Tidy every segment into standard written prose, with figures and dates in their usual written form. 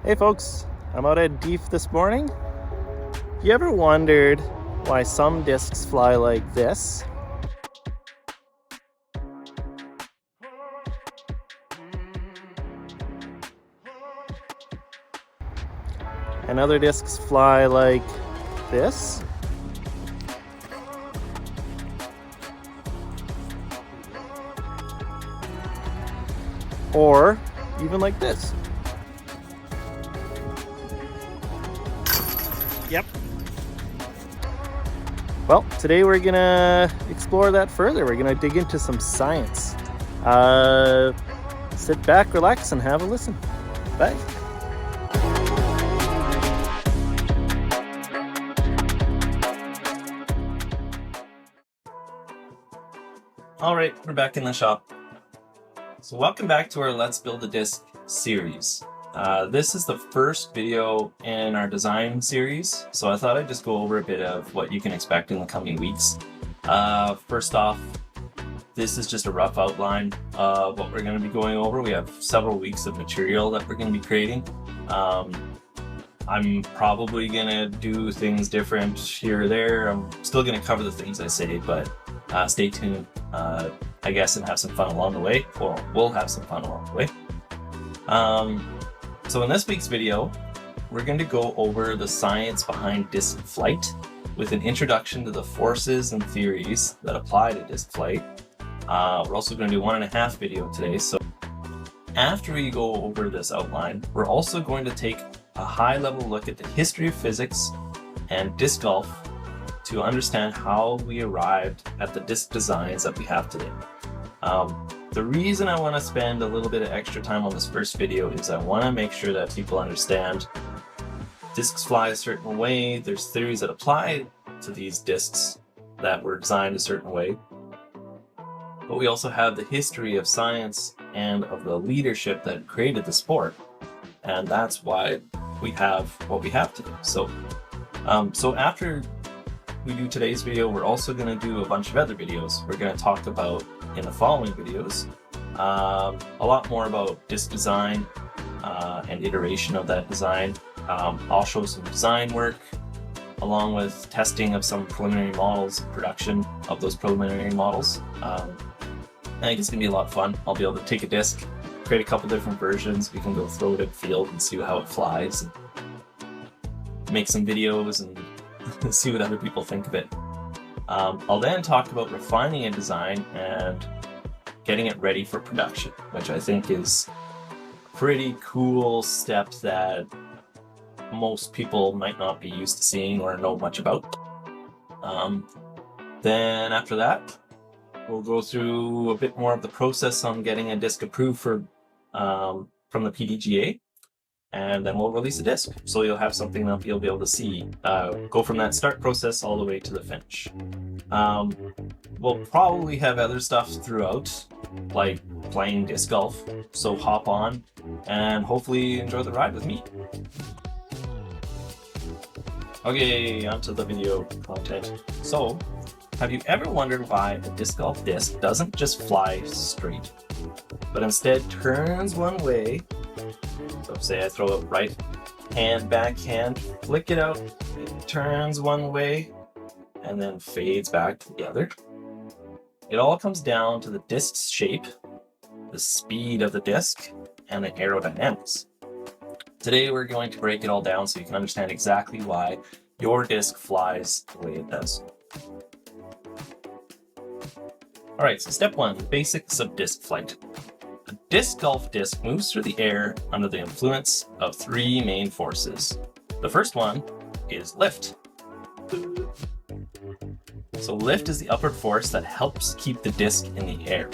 Hey folks, I'm out at Deef this morning. You ever wondered why some discs fly like this? And other discs fly like this? Or even like this? Yep. Well, today we're gonna explore that further. We're gonna dig into some science. Sit back, relax, and have a listen. Bye. All right, we're back in the shop. So welcome back to our Let's Build a Disc series. This is the first video in our design series, so I thought I'd just go over a bit of what you can expect in the coming weeks. First off, this is just a rough outline of what we're going to be going over. We have several weeks of material that we're going to be creating. I'm probably going to do things different here or there. I'm still going to cover the things I say, but stay tuned, I guess, and have some fun along the way, or we'll have some fun along the way. So in this week's video, we're going to go over the science behind disc flight with an introduction to the forces and theories that apply to disc flight. We're also going to do 1.5 video today. So after we go over this outline, we're also going to take a high-level look at the history of physics and disc golf to understand how we arrived at the disc designs that we have today. The reason I want to spend a little bit of extra time on this first video is I want to make sure that people understand discs fly a certain way. There's theories that apply to these discs that were designed a certain way. But we also have the history of science and of the leadership that created the sport. And that's why we have what we have today. So after we do today's video, we're also going to do a bunch of other videos. We're going to talk about, in the following videos, a lot more about disc design and iteration of that design. I'll show some design work along with testing of some preliminary models, production of those preliminary models. I think it's going to be a lot of fun. I'll be able to take a disc, create a couple different versions. We can go throw it in the field and see how it flies, and make some videos and see what other people think of it. I'll then talk about refining a design and getting it ready for production, which I think is a pretty cool step that most people might not be used to seeing or know much about. Then after that, we'll go through a bit more of the process on getting a disc approved for from the PDGA. And then we'll release a disc. So you'll have something that you'll be able to see go from that start process all the way to the finish. We'll probably have other stuff throughout, like playing disc golf. So hop on and hopefully enjoy the ride with me. Okay, onto the video content. So, have you ever wondered why a disc golf disc doesn't just fly straight, but instead turns one way? So say I throw it right hand, backhand, flick it out, it turns one way, and then fades back to the other. It all comes down to the disc's shape, the speed of the disc, and the aerodynamics. Today we're going to break it all down so you can understand exactly why your disc flies the way it does. Alright, so step 1, the basics of disc flight. A disc golf disc moves through the air under the influence of 3 main forces. The first one is lift. So lift is the upward force that helps keep the disc in the air.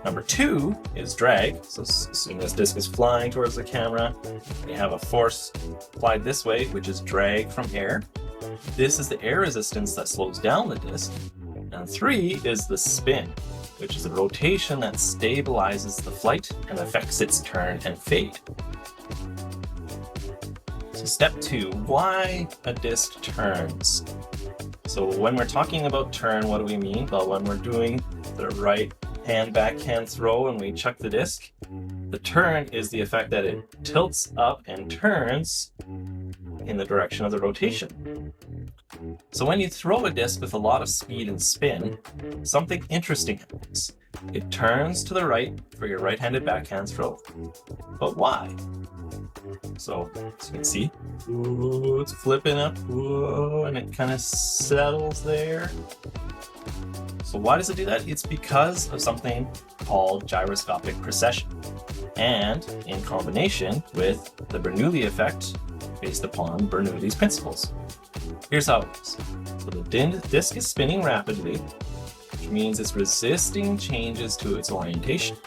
Number 2 is drag. So as soon as disc is flying towards the camera, we have a force applied this way, which is drag from air. This is the air resistance that slows down the disc. And 3 is the spin, which is the rotation that stabilizes the flight and affects its turn and fade. So step 2, why a disc turns. So when we're talking about turn, what do we mean? Well, when we're doing the right hand backhand throw and we chuck the disc. The turn is the effect that it tilts up and turns in the direction of the rotation. So when you throw a disc with a lot of speed and spin, something interesting happens. It turns to the right for your right-handed backhand throw. But why? So, as you can see, it's flipping up, and it kind of settles there. So why does it do that? It's because of something called gyroscopic precession, and in combination with the Bernoulli effect based upon Bernoulli's principles. Here's how it works. So the disc is spinning rapidly, which means it's resisting changes to its orientation.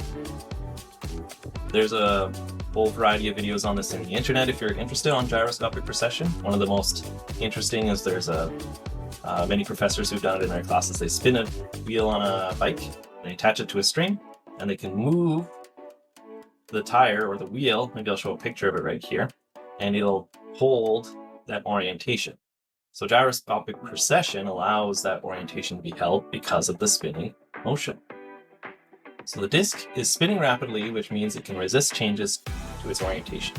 There's a whole variety of videos on this in the internet if you're interested on gyroscopic precession. One of the most interesting is there's many professors who've done it in their classes. They spin a wheel on a bike, they attach it to a string, and they can move the tire or the wheel. Maybe I'll show a picture of it right here, and it'll hold that orientation. So gyroscopic precession allows that orientation to be held because of the spinning motion. So the disc is spinning rapidly, which means it can resist changes to its orientation.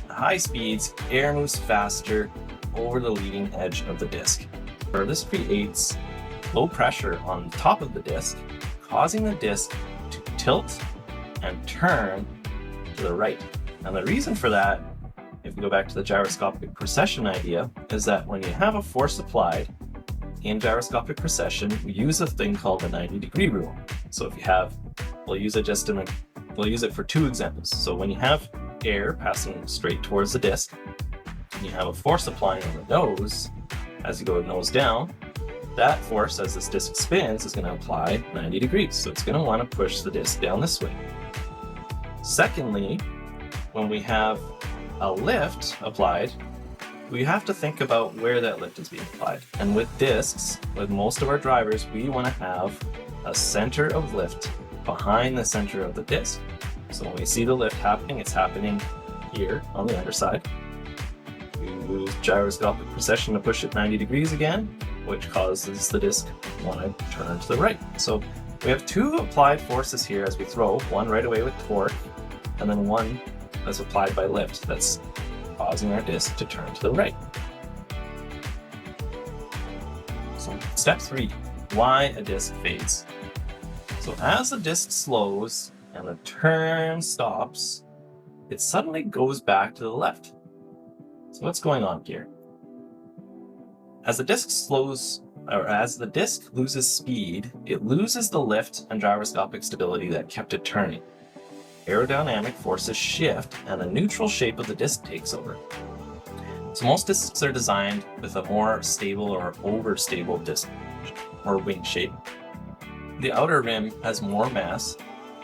At high speeds, air moves faster over the leading edge of the disc. This creates low pressure on the top of the disc, causing the disc to tilt and turn to the right. And the reason for that, if we go back to the gyroscopic precession idea, is that when you have a force applied in gyroscopic precession, we use a thing called the 90-degree rule. So if you have, we'll use it for two examples. So when you have air passing straight towards the disc, and you have a force applying on the nose, as you go nose down, that force, as this disc spins, is going to apply 90 degrees. So it's going to want to push the disc down this way. Secondly, when we have a lift applied, we have to think about where that lift is being applied. And with discs, with most of our drivers, we want to have a center of lift behind the center of the disc. So when we see the lift happening, it's happening here on the underside. We use gyroscopic precession to push it 90 degrees again, which causes the disc to want to turn to the right. So we have two applied forces here as we throw, one right away with torque, and then one that's applied by lift that's causing our disc to turn to the right. So step 3, why a disc fades. So as the disc slows and the turn stops, it suddenly goes back to the left. So what's going on here? As the disc slows, or as the disc loses speed, it loses the lift and gyroscopic stability that kept it turning. Aerodynamic forces shift and the neutral shape of the disc takes over. So most discs are designed with a more stable or overstable disc or wing shape. The outer rim has more mass,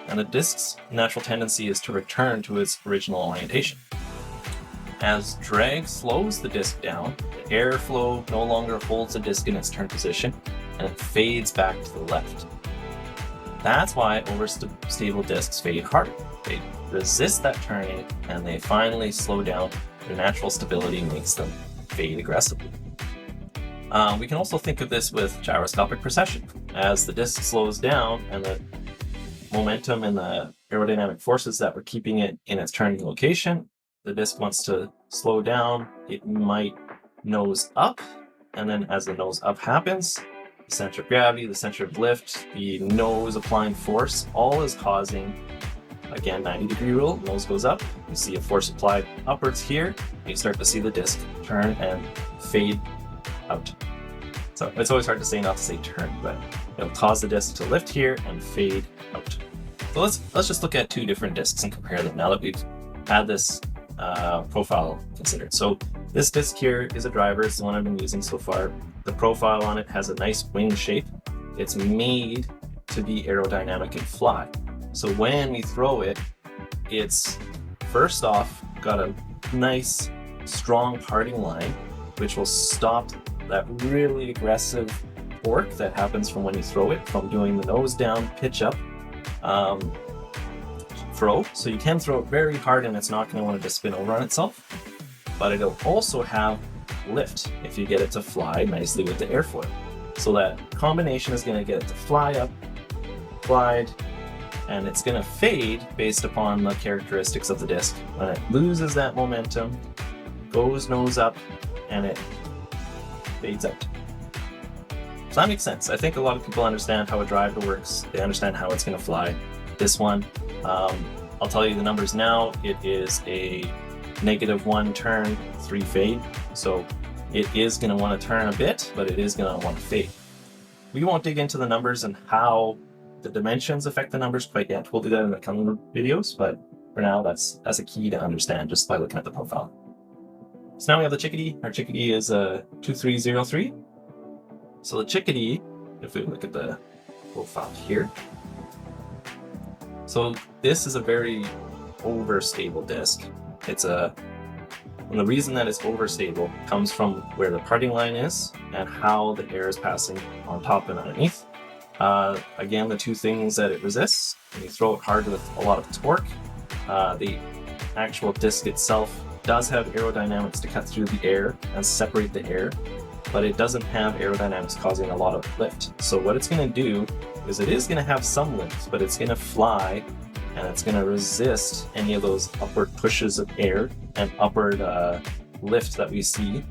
and the disc's natural tendency is to return to its original orientation. As drag slows the disc down, the airflow no longer holds the disc in its turn position, and it fades back to the left. That's why overstable discs fade harder. They resist that turning, and they finally slow down. Their natural stability makes them fade aggressively. We can also think of this with gyroscopic precession. As the disc slows down and the momentum and the aerodynamic forces that were keeping it in its turning location, the disc wants to slow down. It might nose up, and then as the nose up happens, the center of gravity, the center of lift, the nose applying force, all is causing, again, 90-degree rule, nose goes up, you see a force applied upwards here, you start to see the disc turn and fade out. So it's always hard to say not to say turn, but it'll cause the disc to lift here and fade out. So let's just look at two different discs and compare them now that we've had this profile considered. So this disc here is a driver, it's the one I've been using so far. The profile on it has a nice wing shape. It's made to be aerodynamic and fly. So when we throw it, it's first off got a nice strong parting line, which will stop that really aggressive torque that happens from when you throw it, from doing the nose down, pitch up throw. So you can throw it very hard and it's not going to want to just spin over on itself, but it'll also have lift if you get it to fly nicely with the airfoil. So that combination is going to get it to fly up glide, and it's going to fade based upon the characteristics of the disc. When it loses that momentum, goes nose up, and it fades out. So that makes sense. I think a lot of people understand how a driver works. They understand how it's going to fly. This one, I'll tell you the numbers now. It is a -1 turn, 3 fade. So it is going to want to turn a bit, but it is going to want to fade. We won't dig into the numbers and how the dimensions affect the numbers quite yet. We'll do that in the coming videos, but for now, that's a key to understand just by looking at the profile. So now we have the Chickadee. Our Chickadee is a 2303. So the Chickadee, if we look at the profile here, so this is a very overstable disc. And the reason that it's overstable comes from where the parting line is and how the air is passing on top and underneath. Again, the two things that it resists, when you throw it hard with a lot of torque, the actual disc itself does have aerodynamics to cut through the air and separate the air, but it doesn't have aerodynamics causing a lot of lift. So what it's going to do is it is going to have some lift, but it's going to fly and it's going to resist any of those upward pushes of air and upward lift that we see,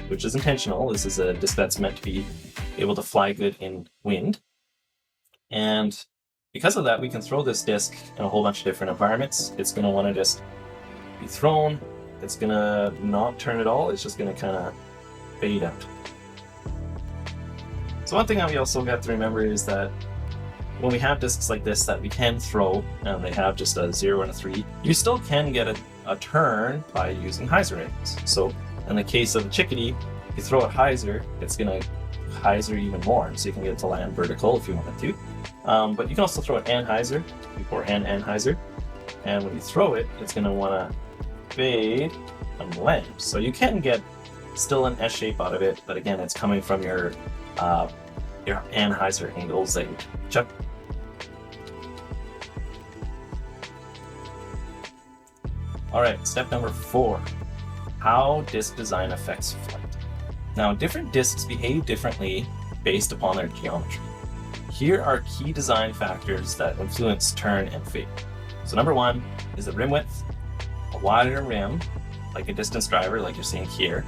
which is intentional. This is a disc that's meant to be able to fly good in wind. And because of that, we can throw this disc in a whole bunch of different environments. It's going to want to just be thrown. It's going to not turn at all. It's just going to kind of fade out. So one thing that we also have to remember is that when we have discs like this that we can throw, and they have just a 0 and a 3, you still can get a turn by using hyzer rings. So in the case of the Chickadee, if you throw it hyzer, it's going to hyzer even more, so you can get it to land vertical if you wanted to. But you can also throw it anhyzer, beforehand anhyzer, and when you throw it, it's going to want to fade and land. So you can get still an S shape out of it, but again, it's coming from your anhyzer angles that you check. All right, step number 4, how disc design affects flight. Now, different discs behave differently based upon their geometry. Here are key design factors that influence turn and fade. So number 1 is the rim width. A wider rim, like a distance driver, like you're seeing here,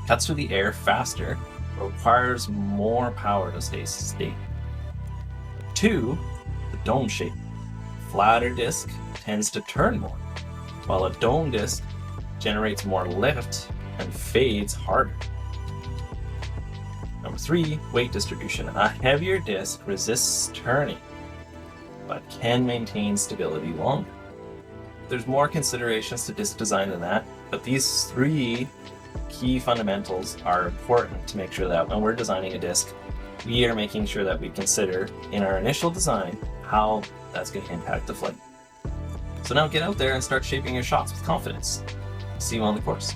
cuts through the air faster, but requires more power to stay stable. 2, the dome shape. Flatter disc tends to turn more, while a dome disc generates more lift and fades harder. Number 3, weight distribution. A heavier disc resists turning, but can maintain stability longer. There's more considerations to disc design than that, but these 3 key fundamentals are important to make sure that when we're designing a disc, we are making sure that we consider in our initial design how that's going to impact the flight. So now get out there and start shaping your shots with confidence. See you on the course.